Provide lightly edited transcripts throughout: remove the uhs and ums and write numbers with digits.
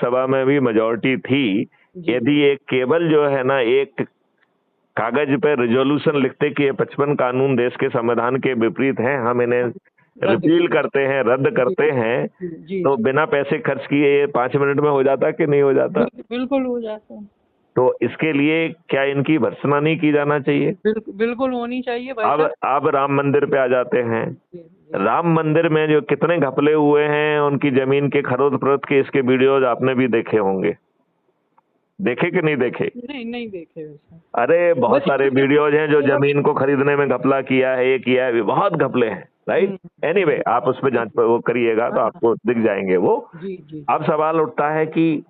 लोकसभा में भी मेजोरिटी थी, यदि एक केवल जो है ना एक कागज पे रिजोल्यूशन लिखते कि ये 55 कानून देश के संविधान के विपरीत हैं, हम इन्हें रिपील करते हैं, रद्द करते हैं, तो बिना पैसे खर्च किए ये 5 मिनट में हो जाता कि नहीं हो जाता? बिल्कुल हो जाता। तो इसके लिए क्या इनकी भर्त्सना नहीं की जाना चाहिए? बिल्कुल होनी चाहिए भाई। अब राम मंदिर पे आ जाते हैं। राम मंदिर में जो कितने घपले हुए हैं, उनकी जमीन के खरीद फरोख्त के इसके वीडियोज आपने भी देखे होंगे, देखे कि नहीं देखे? नहीं देखे वैसे। अरे बहुत सारे वीडियोज हैं जो जमीन को खरीदने में घपला किया है, ये किया है, बहुत घपले हैं, राइट? एनीवे, आप उस पर जांच वो करिएगा तो आपको दिख जाएंगे वो। अब सवाल उठता है कि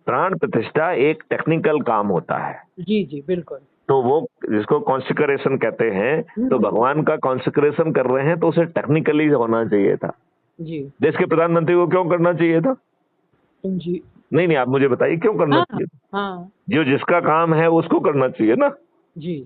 प्राण प्रतिष्ठा एक टेक्निकल काम होता है। जी बिल्कुल। तो वो जिसको कॉन्सिक्रेशन कहते हैं, तो भगवान का कॉन्सिक्रेशन कर रहे हैं तो उसे टेक्निकली होना चाहिए था। जी। देश के प्रधानमंत्री को क्यों करना चाहिए था? जी नहीं, आप मुझे बताइए क्यों करना चाहिए था? हाँ। जो जिसका काम है उसको करना चाहिए ना। जी।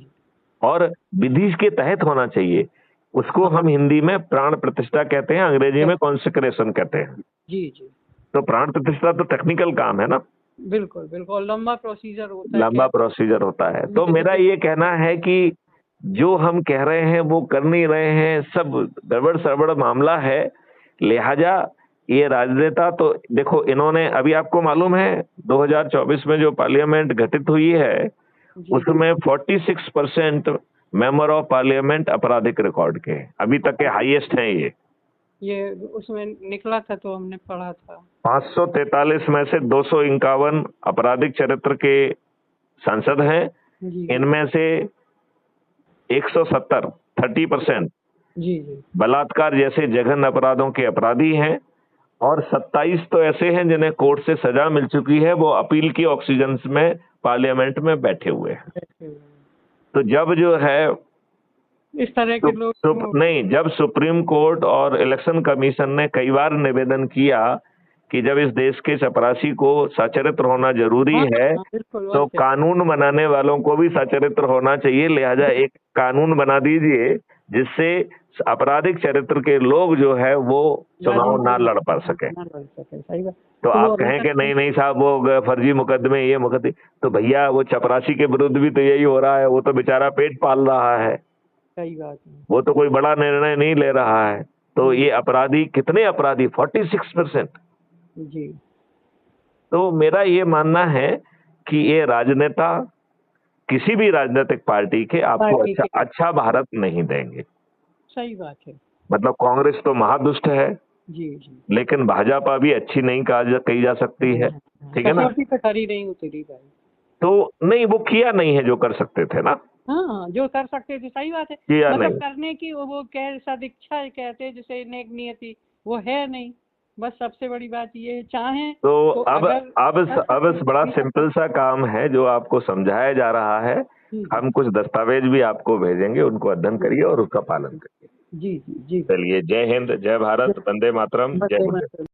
और विधि के तहत होना चाहिए। उसको हम हिंदी में प्राण प्रतिष्ठा कहते हैं, अंग्रेजी में कॉन्सिक्रेशन कहते हैं। जी। तो प्राण प्रतिष्ठा तो टेक्निकल काम है ना। बिल्कुल लंबा प्रोसीजर होता है। लंबा प्रोसीजर होता है। तो मेरा ये कहना है कि जो हम कह रहे हैं वो कर नहीं रहे हैं, सब गड़बड़ सड़बड़ मामला है। लिहाजा ये राजनेता तो देखो, इन्होंने अभी आपको मालूम है 2024 में जो पार्लियामेंट गठित हुई है उसमें 46% मेंबर ऑफ पार्लियामेंट आपराधिक रिकॉर्ड के हैं, अभी तक के हाईएस्ट हैं ये उसमें निकला था तो हमने पढ़ा था। 543 में से 251 आपराधिक चरित्र के सांसद हैं। इनमें से 170 30% जी बलात्कार जैसे जघन्य अपराधों के अपराधी हैं, और 27 तो ऐसे हैं जिन्हें कोर्ट से सजा मिल चुकी है, वो अपील की ऑक्सीजन में पार्लियामेंट में बैठे हुए हैं। तो जब जो है इस तरह के लोग नहीं, जब सुप्रीम कोर्ट और इलेक्शन कमीशन ने कई बार निवेदन किया कि जब इस देश के चपरासी को सचरित्र होना जरूरी है, तो कानून बनाने वालों को भी सचरित्र होना चाहिए, लिहाजा एक कानून बना दीजिए जिससे आपराधिक चरित्र के लोग जो है वो चुनाव ना लड़ पा सके। तो आप कहें कि नहीं साहब वो फर्जी मुकदमे, ये मुकदमे, तो भैया वो चपरासी के विरुद्ध भी तो यही हो रहा है, वो तो बेचारा पेट पाल रहा है। सही बात है। वो तो कोई बड़ा निर्णय नहीं ले रहा है। तो ये अपराधी, कितने अपराधी? 46%। जी। तो मेरा ये मानना है कि ये राजनेता किसी भी राजनीतिक पार्टी के आपको अच्छा भारत नहीं देंगे। सही बात है। मतलब कांग्रेस तो महादुष्ट है, जी। लेकिन भाजपा भी अच्छी नहीं कही जा सकती है, ठीक है ना? नहीं उतरी भाई। तो नहीं, वो किया नहीं है जो कर सकते थे ना। हाँ, जो कर सकते थे, सही बात है। मतलब करने की वो सदिच्छा कहते जिसे नेक नियति, वो है नहीं। बस सबसे बड़ी बात ये चाहें तो अब बड़ा सिंपल सा काम है जो आपको समझाया जा रहा है। हम कुछ दस्तावेज भी आपको भेजेंगे, उनको अध्ययन करिए और उसका पालन करिए। जी। चलिए, जय हिंद, जय भारत, वंदे मातरम, जय हिंद।